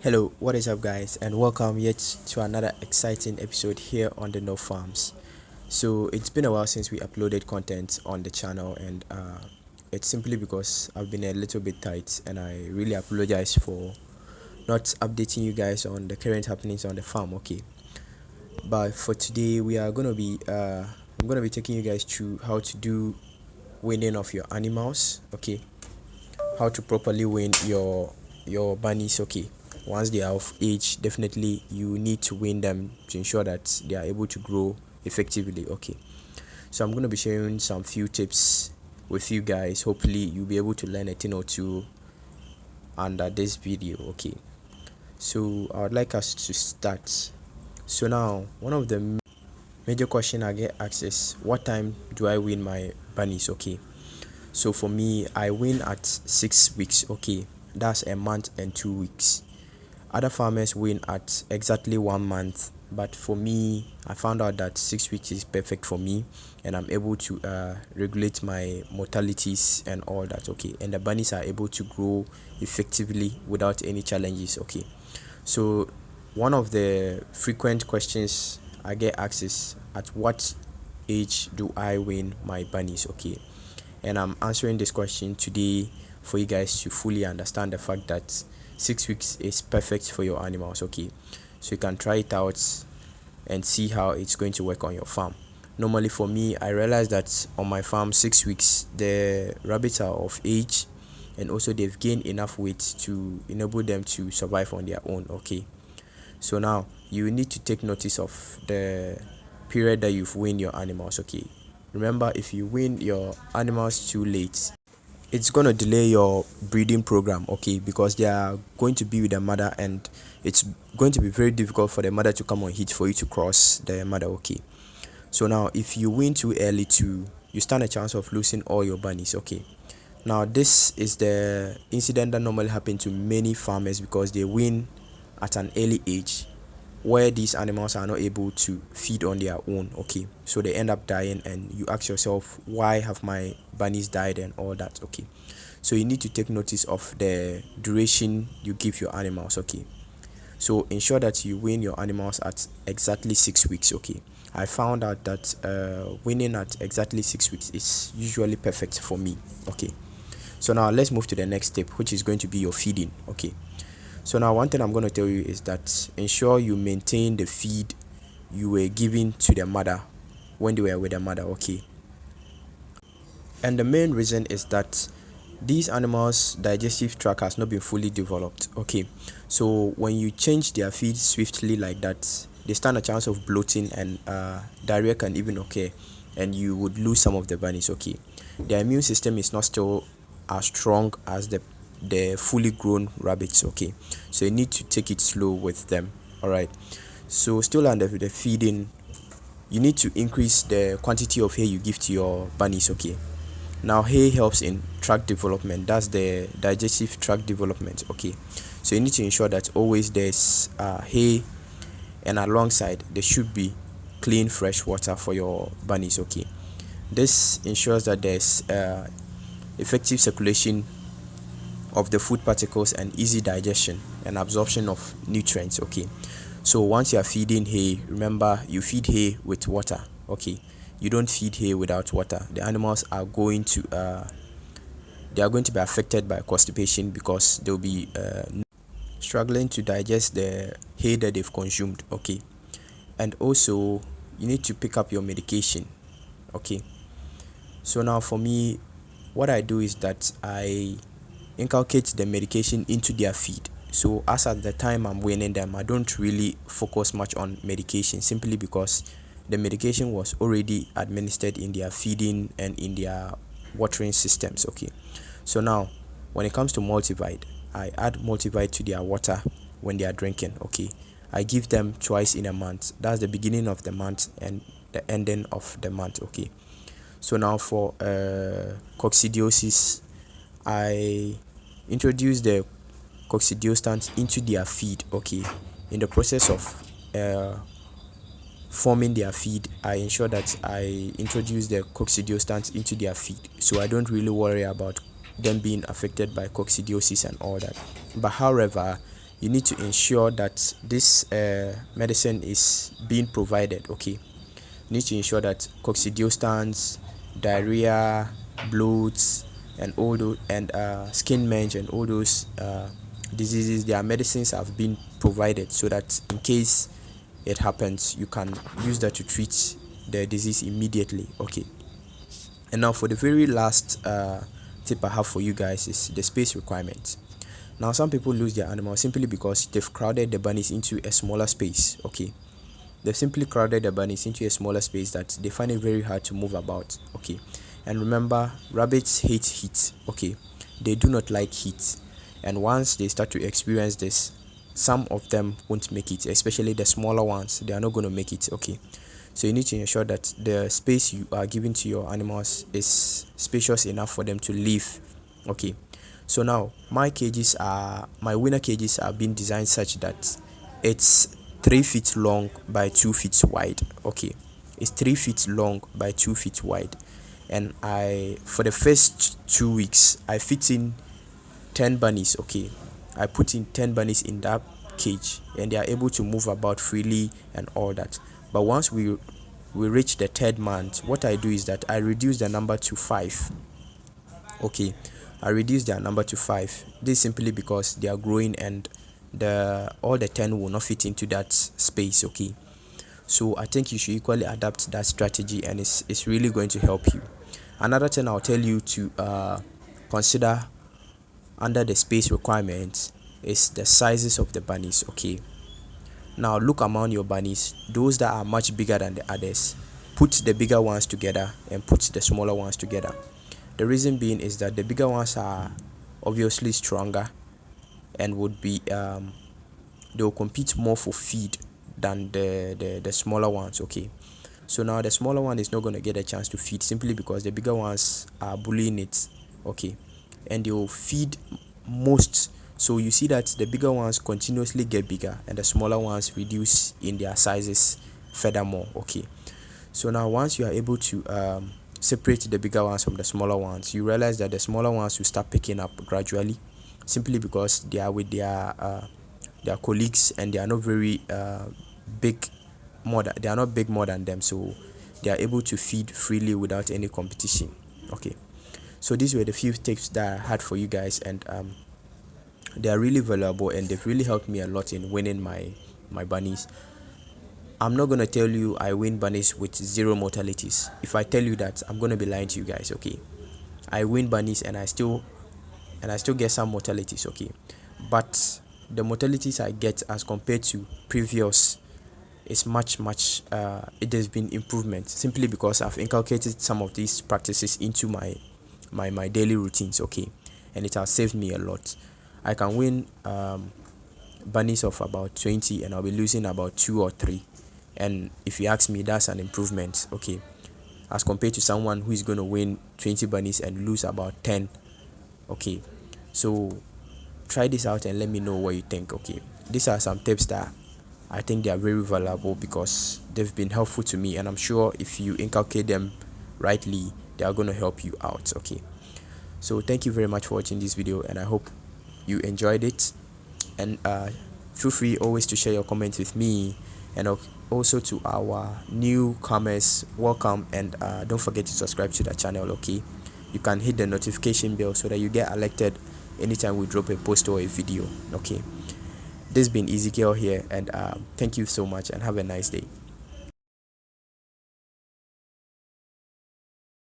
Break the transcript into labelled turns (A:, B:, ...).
A: Hello, what is up, guys, and welcome yet to another exciting episode here on the No Farms. So, it's been a while since we uploaded content on the channel, and it's simply because I've been a little bit tight, and I really apologize for not updating you guys on the current happenings on the farm. Okay, but for today, I'm gonna be taking you guys through how to do weaning of your animals. Okay, how to properly wean your bunnies. Okay, once they are of age, definitely you need to wean them to ensure that they are able to grow effectively. Okay, so I'm going to be sharing some few tips with you guys. Hopefully you'll be able to learn a thing or two under this video. Okay, so I would like us to start. So now, one of the major question I get asked is, what time do I wean my bunnies? Okay, so for me, I win at 6 weeks. Okay, that's a month and 2 weeks. Other farmers win at exactly 1 month, but for me, I found out that 6 weeks is perfect for me, and I'm able to regulate my mortalities and all that. Okay, and the bunnies are able to grow effectively without any challenges. Okay, so one of the frequent questions I get asked is, at what age do I wean my bunnies? Okay, and I'm answering this question today for you guys to fully understand the fact that 6 weeks is perfect for your animals. Okay, so you can try it out and see how it's going to work on your farm. Normally, for me, I realized that on my farm, 6 weeks, the rabbits are of age, and also they've gained enough weight to enable them to survive on their own. Okay, so now you need to take notice of the period that you've weaned your animals. Okay, remember, if you wean your animals too late, it's going to delay your breeding program. Okay, because they are going to be with the mother, and it's going to be very difficult for the mother to come on heat for you to cross the mother. Okay, so now if you wean too early, too, you stand a chance of losing all your bunnies. Okay, now this is the incident that normally happen to many farmers because they wean at an early age where these animals are not able to feed on their own. Okay, so they end up dying, and you ask yourself, why have my bunnies died and all that. Okay, so you need to take notice of the duration you give your animals. Okay, so ensure that you wean your animals at exactly 6 weeks. Okay, I found out that weaning at exactly 6 weeks is usually perfect for me. Okay, so now let's move to the next step, which is going to be your feeding. Okay, so now one thing I'm going to tell you is that ensure you maintain the feed you were giving to the mother when they were with the mother. Okay, and the main reason is that these animals digestive tract has not been fully developed. Okay, so when you change their feed swiftly like that, they stand a chance of bloating, and diarrhea can even occur, and you would lose some of the bunnies. Okay, their immune system is not still as strong as the fully grown rabbits. Okay, so you need to take it slow with them. All right, so still under the feeding, you need to increase the quantity of hay you give to your bunnies. Okay, now hay helps in tract development, that's the digestive tract development. Okay, so you need to ensure that always there's hay, and alongside there should be clean fresh water for your bunnies. Okay, this ensures that there's effective circulation of the food particles and easy digestion and absorption of nutrients. Okay, so once you are feeding hay, remember you feed hay with water. Okay, you don't feed hay without water. The animals are going to be affected by constipation because they'll be struggling to digest the hay that they've consumed. Okay, and also you need to pick up your medication. Okay, so now for me, what I do is that I inculcate the medication into their feed. So as at the time I'm weaning them, I don't really focus much on medication, simply because the medication was already administered in their feeding and in their watering systems. Okay, so now when it comes to multivite, I add multivite to their water when they are drinking. Okay, I give them twice in a month, that's the beginning of the month and the ending of the month. Okay, so now for coccidiosis, I introduce the coccidiostat into their feed. Okay, in the process of forming their feed, I ensure that I introduce the coccidiostat into their feed, so I don't really worry about them being affected by coccidiosis and all that. But however, you need to ensure that this medicine is being provided. Okay, you need to ensure that coccidiostans, diarrhea, bloats, and all those, and skin mange, and all those diseases, their medicines have been provided, so that in case it happens, you can use that to treat the disease immediately. Okay, and now for the very last tip I have for you guys is the space requirement. Now some people lose their animals simply because they've crowded the bunnies into a smaller space. Okay, they've simply crowded the bunnies into a smaller space that they find it very hard to move about. Okay, and remember, rabbits hate heat. Okay, they do not like heat, and once they start to experience this, some of them won't make it, especially the smaller ones. They are not going to make it. Okay, so you need to ensure that the space you are giving to your animals is spacious enough for them to live. Okay, so now my winner cages are being designed such that it's 3 feet long by 2 feet wide. Okay, it's 3 feet long by 2 feet wide, and I for the first 2 weeks I fit in 10 bunnies. Okay, I put in 10 bunnies in that cage, and they are able to move about freely and all that. But once we reach the third month, what I do is that I reduce the number to 5. Okay, I reduce their number to 5. This is simply because they are growing, and the all the 10 will not fit into that space. Okay, so I think you should equally adapt that strategy, and it's really going to help you. Another thing I'll tell you to consider under the space requirements is the sizes of the bunnies. Okay, now look among your bunnies, those that are much bigger than the others. Put the bigger ones together and put the smaller ones together. The reason being is that the bigger ones are obviously stronger and would be they will compete more for feed than the smaller ones. Okay, so now the smaller one is not going to get a chance to feed simply because the bigger ones are bullying it. Okay, and they will feed most. So you see that the bigger ones continuously get bigger and the smaller ones reduce in their sizes furthermore. Okay, so now once you are able to separate the bigger ones from the smaller ones, you realize that the smaller ones will start picking up gradually, simply because they are with their colleagues, and they are not very big they are not big more than them, so they are able to feed freely without any competition. Okay, so these were the few tips that I had for you guys, and they are really valuable, and they've really helped me a lot in winning my bunnies. I'm not gonna tell you I win bunnies with zero mortalities. If I tell you that, I'm gonna be lying to you guys. Okay, I win bunnies, and I still get some mortalities. Okay, but the mortalities I get as compared to previous is much it has been improvement, simply because I've inculcated some of these practices into my daily routines. Okay, and it has saved me a lot. I can win bunnies of about 20, and I'll be losing about 2 or 3. And if you ask me, that's an improvement. Okay, as compared to someone who is going to win 20 bunnies and lose about 10. Okay, so try this out and let me know what you think. Okay, these are some tips that I think they are very valuable because they've been helpful to me, and I'm sure if you inculcate them rightly, they are going to help you out. Okay, so thank you very much for watching this video, and I hope you enjoyed it. And feel free always to share your comments with me, and also to our newcomers, welcome, and don't forget to subscribe to the channel. Okay, you can hit the notification bell so that you get alerted anytime we drop a post or a video. Okay, this has been Ezekiel here, and thank you so much, and have a nice day.